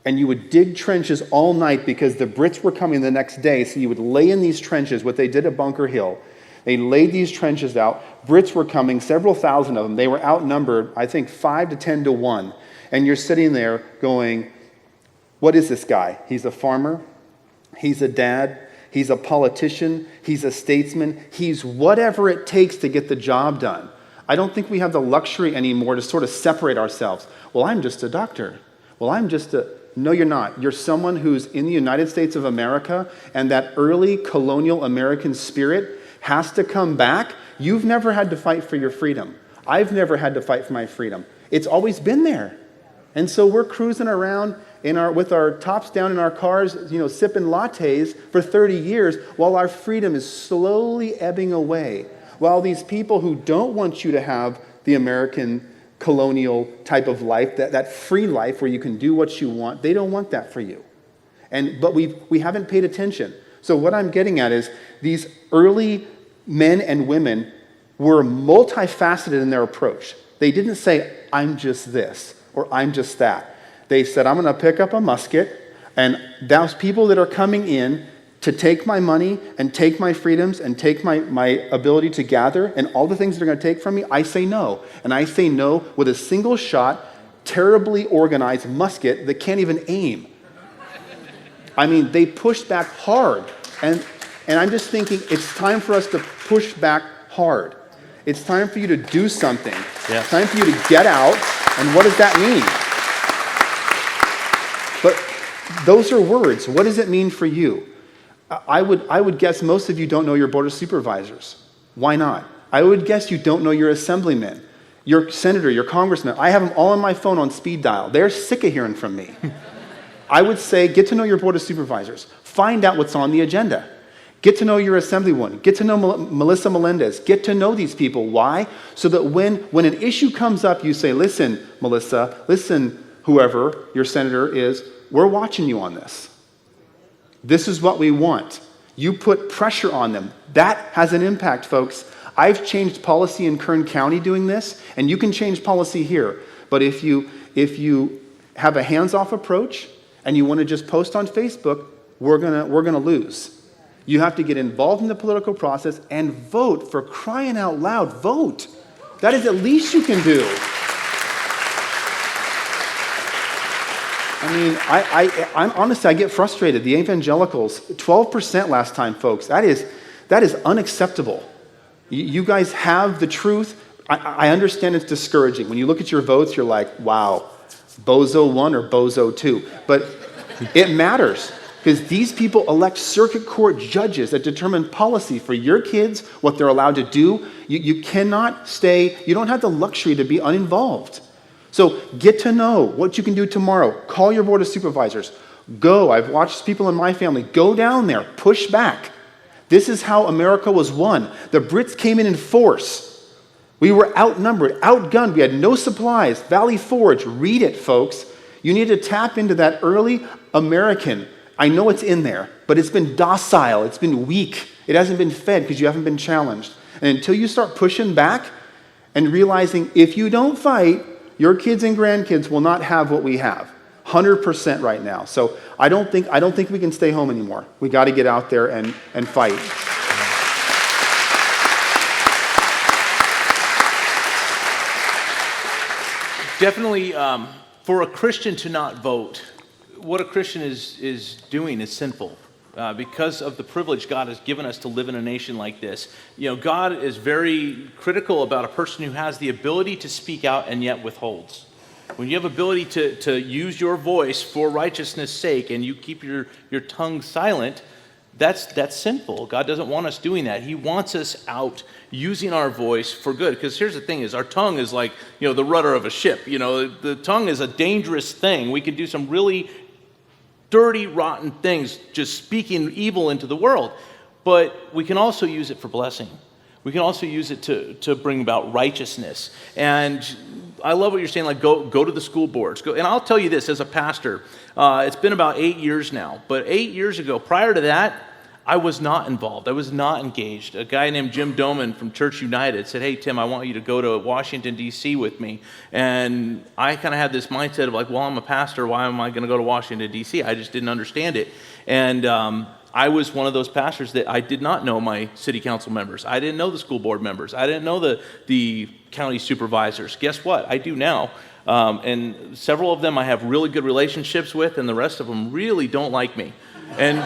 and you would dig trenches all night because the Brits were coming the next day, so you would lay in these trenches, what they did at Bunker Hill. They laid these trenches out. Brits were coming, several thousand of them. They were outnumbered, I think, 5 to 10 to 1. And you're sitting there going, what is this guy? He's a farmer. He's a dad. He's a politician. He's a statesman. He's whatever it takes to get the job done. I don't think we have the luxury anymore to sort of separate ourselves. Well, I'm just a doctor. Well, I'm just a... No, you're not. You're someone who's in the United States of America, and that early colonial American spirit has to come back. You've never had to fight for your freedom. I've never had to fight for my freedom. It's always been there. And so we're cruising around with our tops down in our cars, sipping lattes for 30 years while our freedom is slowly ebbing away. While these people who don't want you to have the American colonial type of life, that free life where you can do what you want, they don't want that for you. But we haven't paid attention. So what I'm getting at is these early men and women were multifaceted in their approach. They didn't say, I'm just this, or I'm just that. They said, I'm going to pick up a musket, and those people that are coming in to take my money and take my freedoms and take my ability to gather and all the things they're going to take from me, I say no. And I say no with a single shot, terribly organized musket that can't even aim. I mean, they pushed back hard. And I'm just thinking, it's time for us to push back hard. It's time for you to do something. Yeah. It's time for you to get out. And what does that mean? But those are words. What does it mean for you? I would guess most of you don't know your board of supervisors. Why not? I would guess you don't know your assemblymen, your senator, your congressman. I have them all on my phone on speed dial. They're sick of hearing from me. I would say get to know your board of supervisors. Find out what's on the agenda. Get to know your assemblywoman. Get to know Melissa Melendez. Get to know these people. Why? So that when an issue comes up, you say, listen, Melissa, listen, whoever your senator is, we're watching you on this. This is what we want. You put pressure on them. That has an impact, folks. I've changed policy in Kern County doing this, and you can change policy here. But if you have a hands-off approach and you want to just post on Facebook, we're gonna lose. You have to get involved in the political process and vote. For crying out loud, vote. That is the least you can do. I mean, I'm honestly, I get frustrated. The evangelicals, 12% last time, folks. That is unacceptable. You guys have the truth. I understand it's discouraging. When you look at your votes, you're like, wow, bozo 1 or bozo 2. But it matters because these people elect circuit court judges that determine policy for your kids, what they're allowed to do. You cannot stay, you don't have the luxury to be uninvolved. So get to know what you can do tomorrow. Call your board of supervisors. Go. I've watched people in my family go down there, push back. This is how America was won. The Brits came in force. We were outnumbered, outgunned. We had no supplies. Valley Forge, read it, folks. You need to tap into that early American. I know it's in there, but it's been docile. It's been weak. It hasn't been fed because you haven't been challenged. And until you start pushing back and realizing if you don't fight, your kids and grandkids will not have what we have. 100% right now. So I don't think we can stay home anymore. We got to get out there and fight. Definitely, for a Christian to not vote, what a Christian is doing is sinful. Because of the privilege God has given us to live in a nation like this. You know, God is very critical about a person who has the ability to speak out and yet withholds. When you have ability to use your voice for righteousness' sake and you keep your tongue silent, that's sinful. God doesn't want us doing that. He wants us out using our voice for good. Because here's the thing is, our tongue is like, the rudder of a ship. The tongue is a dangerous thing. We can do some really dirty, rotten things, just speaking evil into the world. But we can also use it for blessing. We can also use it to bring about righteousness. And I love what you're saying, like go to the school boards. And I'll tell you this, as a pastor, it's been about 8 years now. But 8 years ago, prior to that, I was not involved. I was not engaged. A guy named Jim Doman from Church United said, "Hey, Tim, I want you to go to Washington, D.C. with me." And I kind of had this mindset of like, well, I'm a pastor. Why am I going to go to Washington, D.C.? I just didn't understand it. And I was one of those pastors that I did not know my city council members. I didn't know the school board members. I didn't know the county supervisors. Guess what? I do now. And several of them I have really good relationships with, and the rest of them really don't like me. And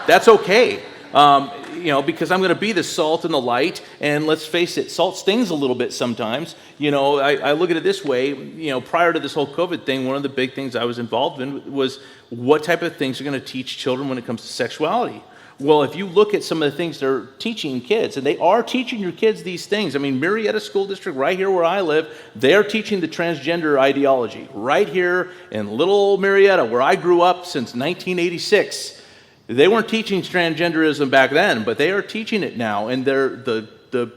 that's okay, because I'm going to be the salt and the light. And let's face it, salt stings a little bit sometimes. I look at it this way. Prior to this whole COVID thing, one of the big things I was involved in was what type of things are going to teach children when it comes to sexuality. Well, if you look at some of the things they're teaching kids, and they are teaching your kids these things. I mean, Marietta School District, right here where I live, they're teaching the transgender ideology. Right here in little old Marietta, where I grew up since 1986. They weren't teaching transgenderism back then, but they are teaching it now. And the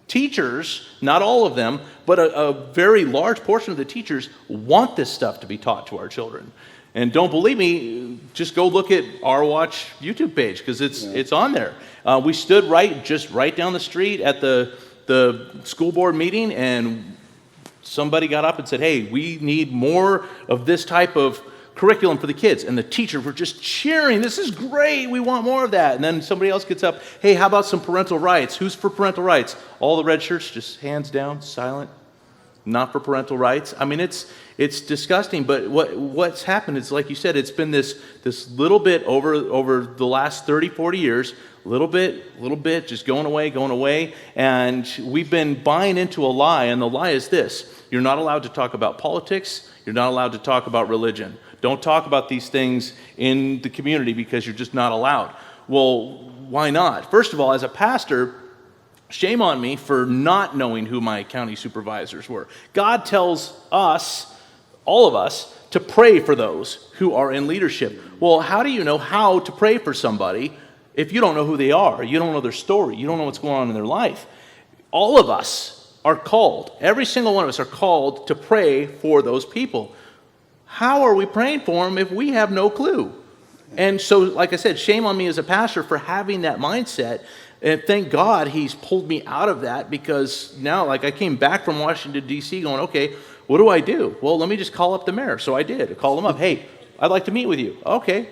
teachers, not all of them, but a very large portion of the teachers want this stuff to be taught to our children. And don't believe me, just go look at our Watch YouTube page, because it's on there. We stood right down the street at the school board meeting, and somebody got up and said, "Hey, we need more of this type of curriculum for the kids." And the teachers were just cheering. "This is great. We want more of that." And then somebody else gets up, "Hey, how about some parental rights? Who's for parental rights?" All the red shirts just hands down, silent. Not for parental rights. I mean, it's disgusting. But what's happened is, like you said, it's been this little bit over the last 30, 40 years, little bit, just going away. And we've been buying into a lie. And the lie is this: you're not allowed to talk about politics. You're not allowed to talk about religion. Don't talk about these things in the community because you're just not allowed. Well, why not? First of all, as a pastor, shame on me for not knowing who my county supervisors were. God tells us, all of us, to pray for those who are in leadership. Well, how do you know how to pray for somebody if you don't know who they are? You don't know their story. You don't know what's going on in their life. All of us are called, every single one of us are called to pray for those people. How are we praying for them if we have no clue? And so, like I said, shame on me as a pastor for having that mindset. And thank God he's pulled me out of that, because now, like, I came back from Washington, D.C. going, okay, what do I do? Well, let me just call up the mayor. So I did. I called him up. "Hey, I'd like to meet with you." Okay.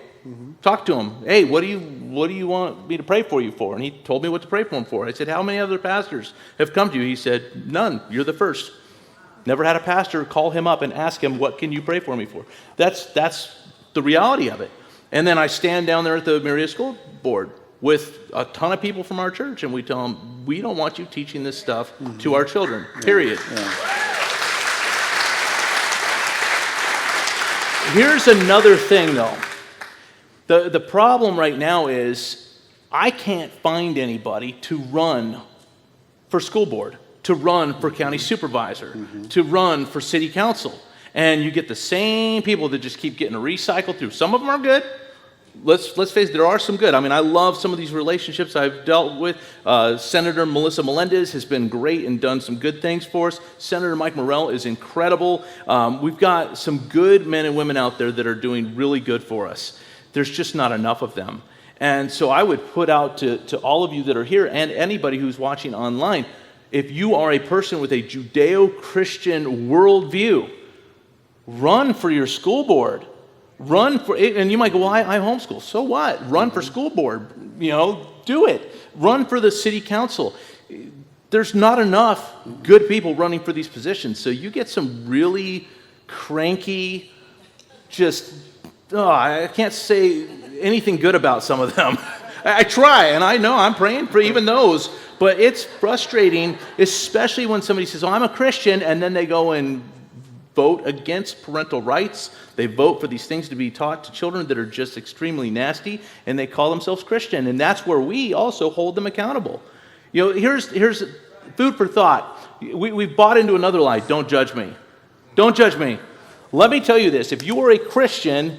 Talk to him. "Hey, what do you want me to pray for you for?" And he told me what to pray for him for. I said, "How many other pastors have come to you?" He said, "None. You're the first." Never had a pastor call him up and ask him, "What can you pray for me for?" That's the reality of it. And then I stand down there at the Marietta School Board with a ton of people from our church, and we tell them, "We don't want you teaching this stuff to our children, period." Yeah. Here's another thing, though. The problem right now is I can't find anybody to run for school board, to run for county supervisor, to run for city council. And you get the same people that just keep getting recycled through. Some of them are good. Let's face it, there are some good. I mean, I love some of these relationships I've dealt with. Senator Melissa Melendez has been great and done some good things for us. Senator Mike Morrell is incredible. We've got some good men and women out there that are doing really good for us. There's just not enough of them. And so I would put out to all of you that are here and anybody who's watching online, if you are a person with a Judeo-Christian worldview, run for your school board. Run for it. And you might go, well, I homeschool. So what? Run for school board. Do it. Run for the city council. There's not enough good people running for these positions. So you get some really cranky, I can't say anything good about some of them. I try, and I know I'm praying for even those, but it's frustrating, especially when somebody says, I'm a Christian, and then they go and vote against parental rights. They vote for these things to be taught to children that are just extremely nasty, and they call themselves Christian, and that's where we also hold them accountable. Here's food for thought. We've bought into another lie. Don't judge me. Don't judge me. Let me tell you this. If you are a Christian,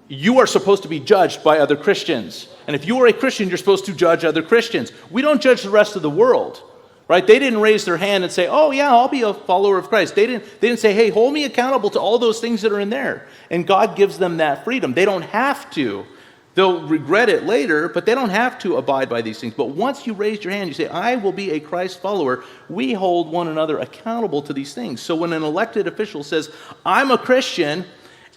you are supposed to be judged by other Christians. And if you are a Christian, you're supposed to judge other Christians. We don't judge the rest of the world, right? They didn't raise their hand and say, oh yeah, I'll be a follower of Christ. They didn't say, hey, hold me accountable to all those things that are in there. And God gives them that freedom. They don't have to. They'll regret it later, but they don't have to abide by these things. But once you raise your hand, you say, I will be a Christ follower, we hold one another accountable to these things. So when an elected official says, I'm a Christian,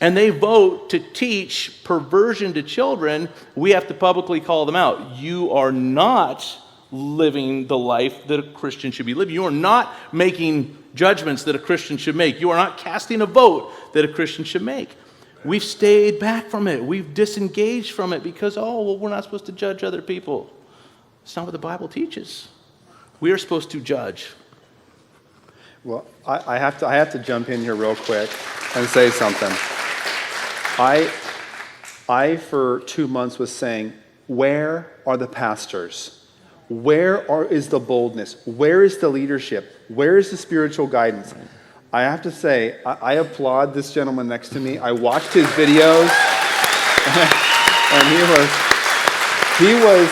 and they vote to teach perversion to children, we have to publicly call them out. You are not living the life that a Christian should be living. You are not making judgments that a Christian should make. You are not casting a vote that a Christian should make. We've stayed back from it. We've disengaged from it because, we're not supposed to judge other people. It's not what the Bible teaches. We are supposed to judge. Well, I have to jump in here real quick and say something. I for 2 months was saying, where are the pastors? Where is the boldness? Where is the leadership? Where is the spiritual guidance? I have to say, I applaud this gentleman next to me. I watched his videos, and he was,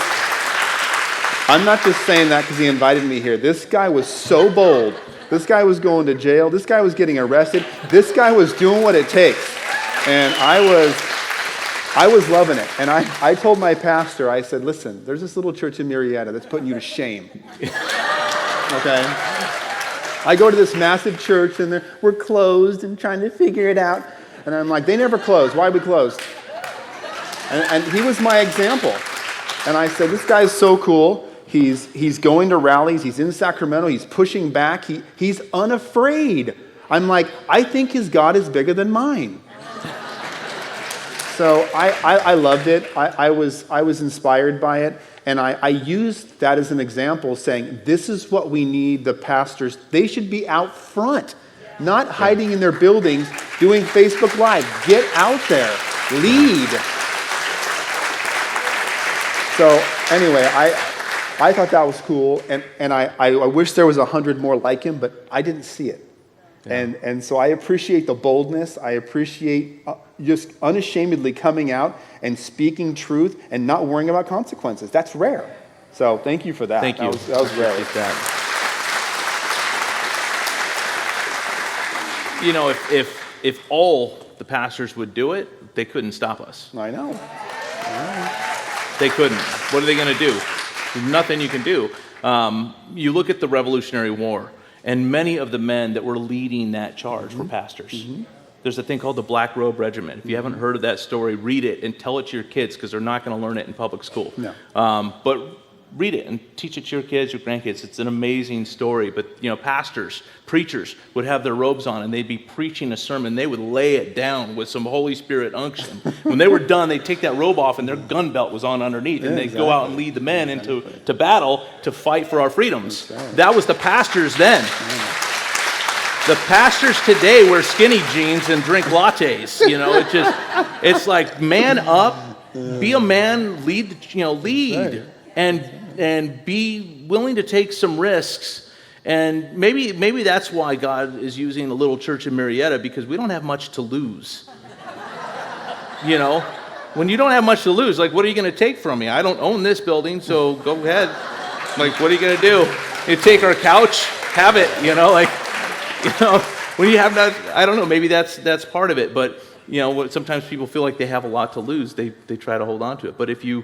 I'm not just saying that because he invited me here. This guy was so bold. This guy was going to jail. This guy was getting arrested. This guy was doing what it takes. And I was loving it. And I told my pastor, I said, listen, there's this little church in Murrieta that's putting you to shame. Okay? I go to this massive church and we're closed and trying to figure it out. And I'm like, they never closed. Why are we closed? And he was my example. And I said, this guy's so cool. He's going to rallies. He's in Sacramento. He's pushing back. He's unafraid. I'm like, I think his God is bigger than mine. So I loved it. I was inspired by it. And I used that as an example, saying, this is what we need the pastors. They should be out front, not hiding in their buildings, doing Facebook Live. Get out there. Lead. So anyway, I thought that was cool. And I wish there was 100 more like him, but I didn't see it. Yeah. And so I appreciate the boldness. I appreciate just unashamedly coming out and speaking truth and not worrying about consequences. That's rare. So thank you for that. Thank you. That was rare. If all the pastors would do it, they couldn't stop us. I know. They couldn't. What are they going to do? There's nothing you can do. You look at the Revolutionary War, and many of the men that were leading that charge were pastors. Mm-hmm. There's a thing called the Black Robe Regiment. If you haven't heard of that story, read it and tell it to your kids because they're not going to learn it in public school. No. But read it and teach it to your kids, your grandkids. It's an amazing story. But, pastors, preachers would have their robes on and they'd be preaching a sermon. They would lay it down with some Holy Spirit unction. When they were done, they'd take that robe off and their gun belt was on underneath. And they'd go out and lead the men into battle to fight for our freedoms. That was the pastors then. The pastors today wear skinny jeans and drink lattes. It's like, man up, be a man, lead, and be willing to take some risks And maybe that's why God is using a little church in Marietta, because we don't have much to lose. You know, when you don't have much to lose, like, what are you going to take from me? I don't own this building, so go ahead. Like, what are you going to do? You take our couch, have it, when you have that, I don't know, maybe that's part of it. But, sometimes people feel like they have a lot to lose. They try to hold on to it. But if you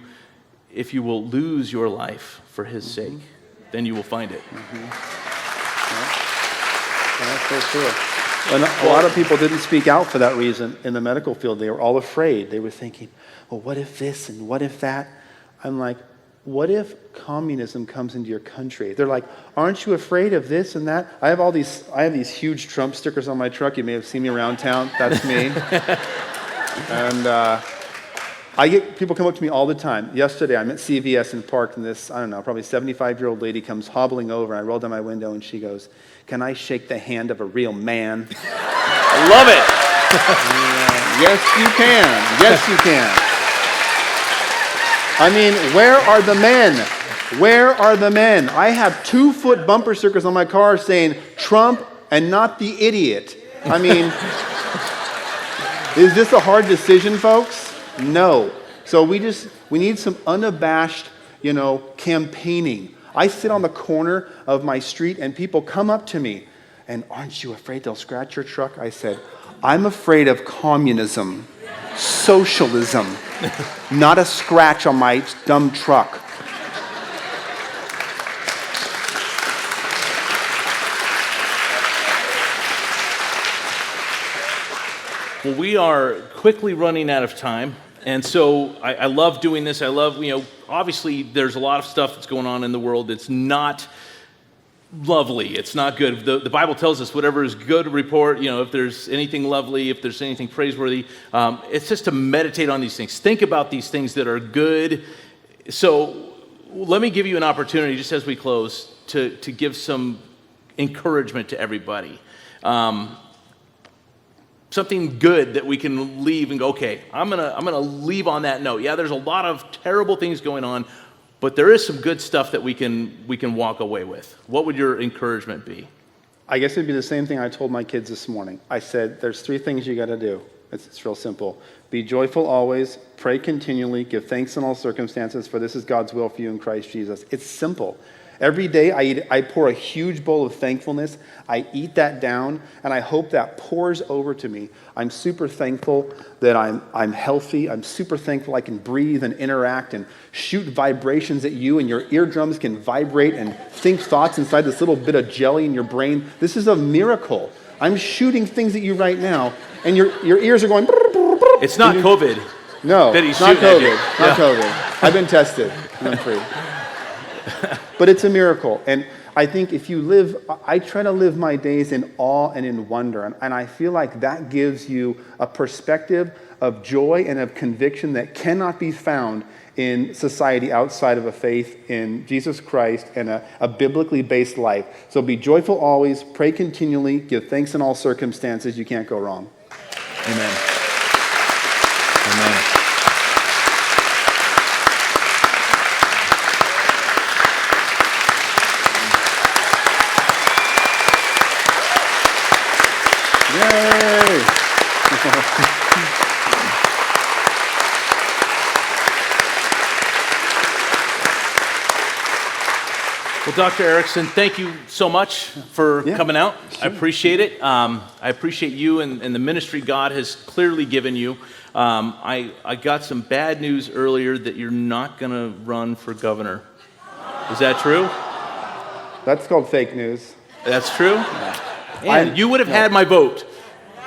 will lose your life for his sake, then you will find it. That's so true. And a lot of people didn't speak out for that reason in the medical field. They were all afraid. They were thinking, well, what if this and what if that? I'm like, what if communism comes into your country? They're like, aren't you afraid of this and that? I have these huge Trump stickers on my truck. You may have seen me around town. That's me. And I get people come up to me all the time. Yesterday, I'm at CVS and parked, and this, I don't know, probably 75-year-old lady comes hobbling over, and I roll down my window, and she goes, "Can I shake the hand of a real man?" I love it. Yes, you can. Yes, you can. I mean, where are the men? Where are the men? I have 2-foot bumper stickers on my car saying Trump and not the idiot. I mean, is this a hard decision, folks? No. So we need some unabashed, campaigning. I sit on the corner of my street and people come up to me and, "Aren't you afraid they'll scratch your truck?" I said, "I'm afraid of communism, socialism, not a scratch on my dumb truck." Well, we are quickly running out of time. And so I love doing this. I love, obviously there's a lot of stuff that's going on in the world that's not lovely. It's not good. The Bible tells us whatever is good report, if there's anything lovely, if there's anything praiseworthy, it's just to meditate on these things. Think about these things that are good. So let me give you an opportunity, just as we close, to give some encouragement to everybody. Something good that we can leave and go, okay, I'm gonna leave on that note. Yeah, there's a lot of terrible things going on, but there is some good stuff that we can walk away with. What would your encouragement be? I guess it'd be the same thing I told my kids this morning. I said, there's 3 things you got to do. It's real simple. Be joyful always, pray continually, give thanks in all circumstances, for this is God's will for you in Christ Jesus. It's simple. Every day I pour a huge bowl of thankfulness. I eat that down, and I hope that pours over to me. I'm super thankful that I'm healthy. I'm super thankful I can breathe and interact and shoot vibrations at you, and your eardrums can vibrate and think thoughts inside this little bit of jelly in your brain. This is a miracle. I'm shooting things at you right now, and your ears are going. It's not COVID. No, that he's not shooting at you. COVID. Not COVID. I've been tested, and I'm free. But it's a miracle. And I think I try to live my days in awe and in wonder. And I feel like that gives you a perspective of joy and of conviction that cannot be found in society outside of a faith in Jesus Christ and a biblically based life. So be joyful always, pray continually, give thanks in all circumstances. You can't go wrong. Amen. Amen. Yay! Well, Dr. Erickson, thank you so much for coming out. Sure. I appreciate it. I appreciate you and the ministry God has clearly given you. I got some bad news earlier that you're not going to run for governor. Is that true? That's called fake news. That's true? And you would have had my vote.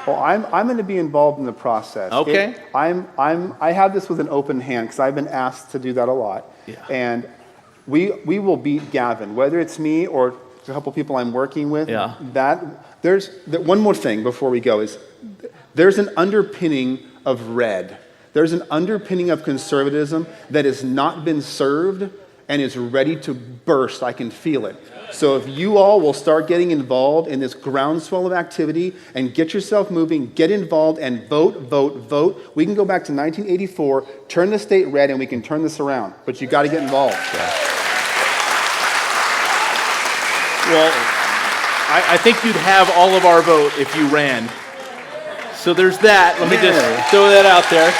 Well, I'm going to be involved in the process. Okay. I have this with an open hand because I've been asked to do that a lot. Yeah. And we will beat Gavin, whether it's me or a couple people I'm working with. Yeah. One more thing before we go is there's an underpinning of red. There's an underpinning of conservatism that has not been served and is ready to burst. I can feel it. So if you all will start getting involved in this groundswell of activity and get yourself moving, get involved and vote, we can go back to 1984, turn the state red, and we can turn this around. But you got to get involved. Yeah. Well, I think you'd have all of our vote if you ran. So there's that. Let me just throw that out there.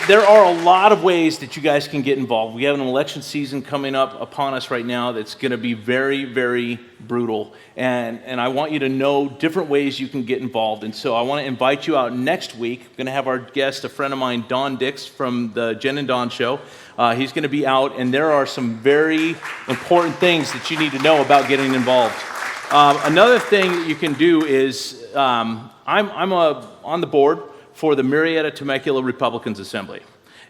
There are a lot of ways that you guys can get involved. We have an election season coming up upon us right now that's going to be very, very brutal. And I want you to know different ways you can get involved. And so I want to invite you out next week. We're going to have our guest, a friend of mine, Don Dix from the Jen and Don Show. He's going to be out, and there are some very important things that you need to know about getting involved. Another thing that you can do is I'm on the board for the Marietta Temecula Republicans Assembly.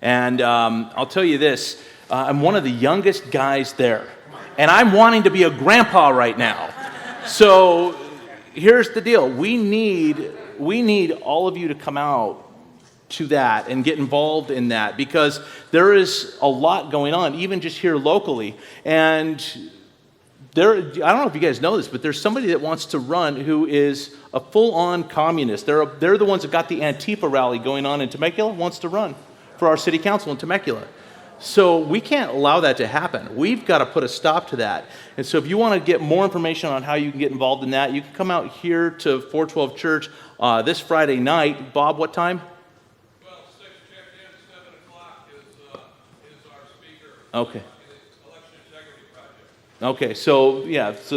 And I'll tell you this, I'm one of the youngest guys there. And I'm wanting to be a grandpa right now. So here's the deal. We need all of you to come out to that and get involved in that, because there is a lot going on, even just here locally. And I don't know if you guys know this, but there's somebody that wants to run who is a full-on communist. They're the ones that got the Antifa rally going on in Temecula, wants to run for our city council in Temecula. So we can't allow that to happen. We've got to put a stop to that. And so if you want to get more information on how you can get involved in that, you can come out here to 412 Church this Friday night. Bob, what time? 6 check-in, 7 o'clock is our speaker. Okay. Election Integrity Project. Okay, so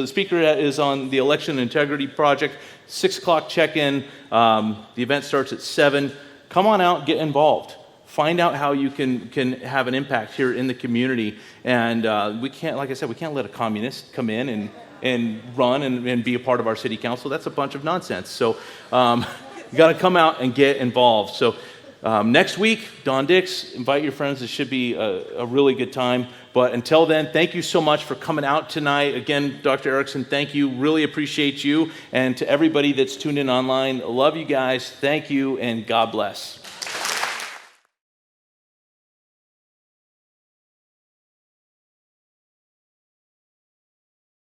the speaker is on the Election Integrity Project, 6 o'clock check-in. The event starts at 7. Come on out, get involved. Find out how you can have an impact here in the community. And we can't, like I said, we can't let a communist come in and run and be a part of our city council. That's a bunch of nonsense. So you got to come out and get involved. So next week, Don Dix, invite your friends. It should be a really good time. But until then, thank you so much for coming out tonight. Again, Dr. Erickson, thank you. Really appreciate you. And to everybody that's tuned in online, love you guys. Thank you, and God bless.